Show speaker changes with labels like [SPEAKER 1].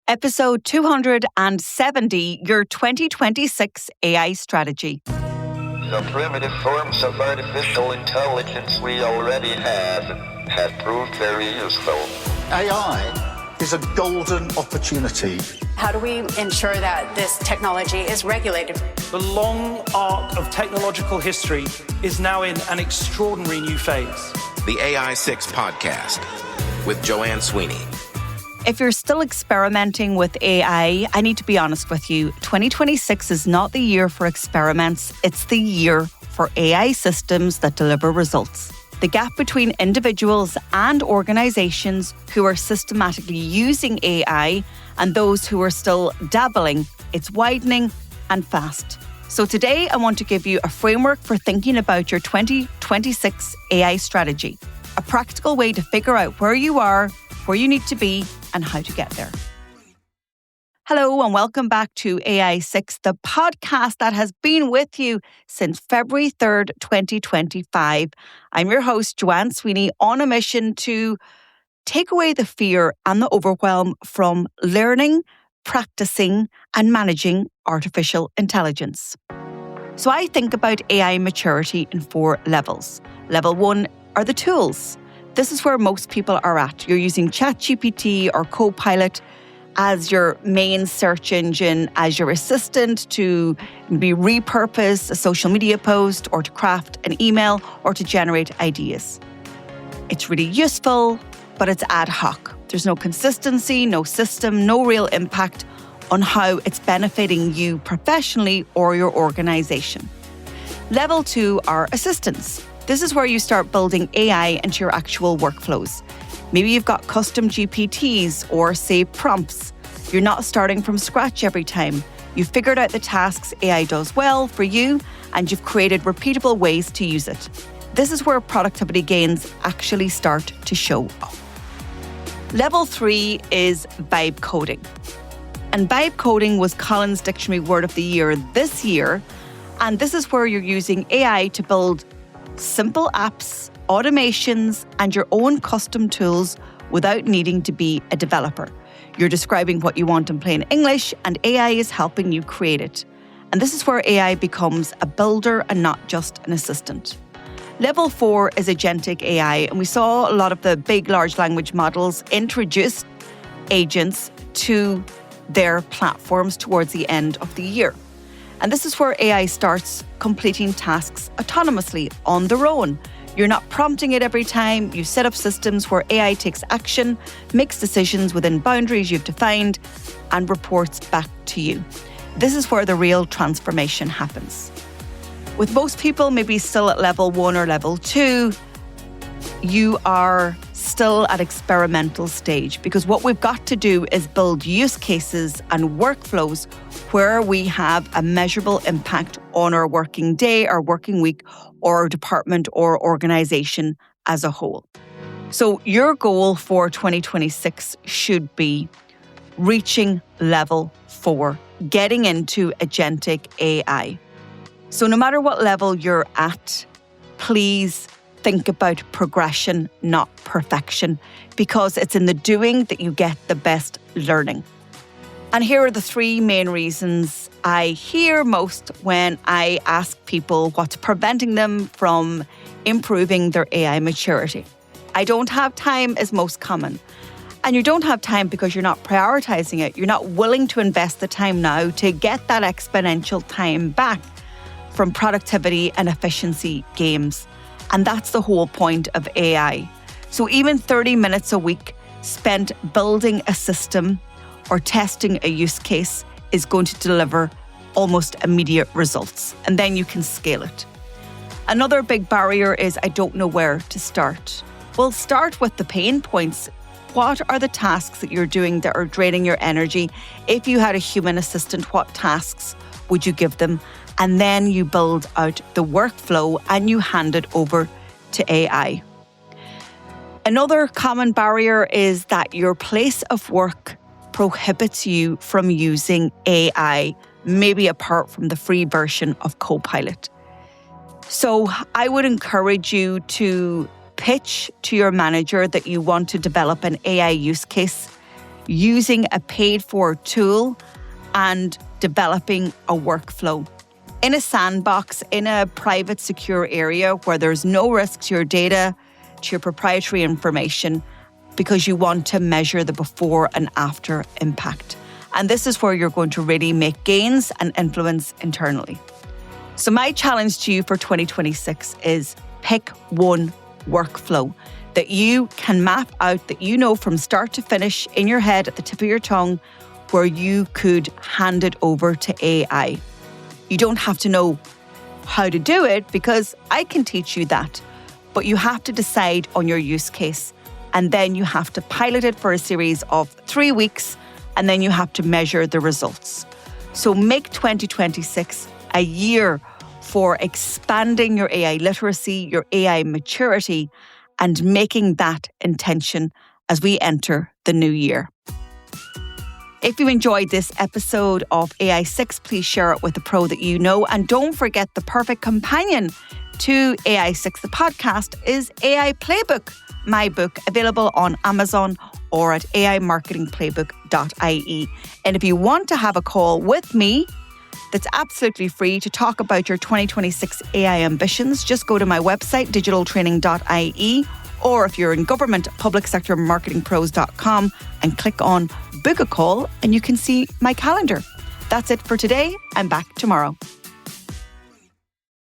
[SPEAKER 1] Episode 270, your 2026 AI strategy.
[SPEAKER 2] The primitive forms of artificial intelligence we already have proved very useful.
[SPEAKER 3] AI is a golden opportunity.
[SPEAKER 4] How do we ensure that this technology is regulated?
[SPEAKER 5] The long arc of technological history is now in an extraordinary new phase.
[SPEAKER 6] The AI 6 podcast with Joanne Sweeney.
[SPEAKER 1] If you're still experimenting with AI, I need to be honest with you. 2026 is not the year for experiments. It's the year for AI systems that deliver results. The gap between individuals and organizations who are systematically using AI and those who are still dabbling, it's widening and fast. So today I want to give you a framework for thinking about your 2026 AI strategy, a practical way to figure out where you are, where you need to be, and how to get there. Hello and welcome back to AI 6, the podcast that has been with you since February 3rd, 2025. I'm your host, Joanne Sweeney, on a mission to take away the fear and the overwhelm from learning, practicing, and managing artificial intelligence. So I think about AI maturity in 4 levels. Level 1 are the tools. This is where most people are at. You're using ChatGPT or Copilot as your main search engine, as your assistant to be repurpose a social media post or to craft an email or to generate ideas. It's really useful, but it's ad hoc. There's no consistency, no system, no real impact on how it's benefiting you professionally or your organization. Level 2 are assistants. This is where you start building AI into your actual workflows. Maybe you've got custom GPTs or saved prompts. You're not starting from scratch every time. You've figured out the tasks AI does well for you, and you've created repeatable ways to use it. This is where productivity gains actually start to show up. Level 3 is vibe coding. And vibe coding was Collins Dictionary Word of the Year this year. And this is where you're using AI to build simple apps, automations, and your own custom tools without needing to be a developer. You're describing what you want in plain English, and AI is helping you create it. And this is where AI becomes a builder and not just an assistant. Level 4 is agentic AI, and we saw a lot of the big large language models introduce agents to their platforms towards the end of the year. And this is where AI starts completing tasks autonomously on their own. You're not prompting it every time. You set up systems where AI takes action, makes decisions within boundaries you've defined, and reports back to you. This is where the real transformation happens. With most people maybe still at level 1 or level 2, you are still at experimental stage, because what we've got to do is build use cases and workflows where we have a measurable impact on our working day, our working week, or our department or organization as a whole. So your goal for 2026 should be reaching level 4, getting into agentic AI. So no matter what level you're at, please think about progression, not perfection, because it's in the doing that you get the best learning. And here are the 3 main reasons I hear most when I ask people what's preventing them from improving their AI maturity. I don't have time is most common. And you don't have time because you're not prioritizing it. You're not willing to invest the time now to get that exponential time back from productivity and efficiency gains. And that's the whole point of AI. So even 30 minutes a week spent building a system or testing a use case is going to deliver almost immediate results. And then you can scale it. Another big barrier is I don't know where to start. Well, start with the pain points. What are the tasks that you're doing that are draining your energy? If you had a human assistant, what tasks would you give them? And then you build out the workflow and you hand it over to AI. Another common barrier is that your place of work prohibits you from using AI, maybe apart from the free version of Copilot. So I would encourage you to pitch to your manager that you want to develop an AI use case using a paid-for tool and developing a workflow in a sandbox, in a private, secure area where there's no risk to your data, to your proprietary information, because you want to measure the before and after impact. And this is where you're going to really make gains and influence internally. So my challenge to you for 2026 is pick one workflow that you can map out, that you know from start to finish in your head at the tip of your tongue, where you could hand it over to AI. You don't have to know how to do it because I can teach you that, but you have to decide on your use case, and then you have to pilot it for a series of 3 weeks, and then you have to measure the results. So make 2026 a year for expanding your AI literacy, your AI maturity, and making that intention as we enter the new year. If you enjoyed this episode of AI 6, please share it with a pro that you know. And don't forget, the perfect companion to AI 6, the podcast, is AI Playbook, my book, available on Amazon or at aimarketingplaybook.ie. And if you want to have a call with me, that's absolutely free to talk about your 2026 AI ambitions, just go to my website, digitaltraining.ie, or if you're in government, publicsectormarketingpros.com, and click on book a call and you can see my calendar. That's it for today. I'm back tomorrow.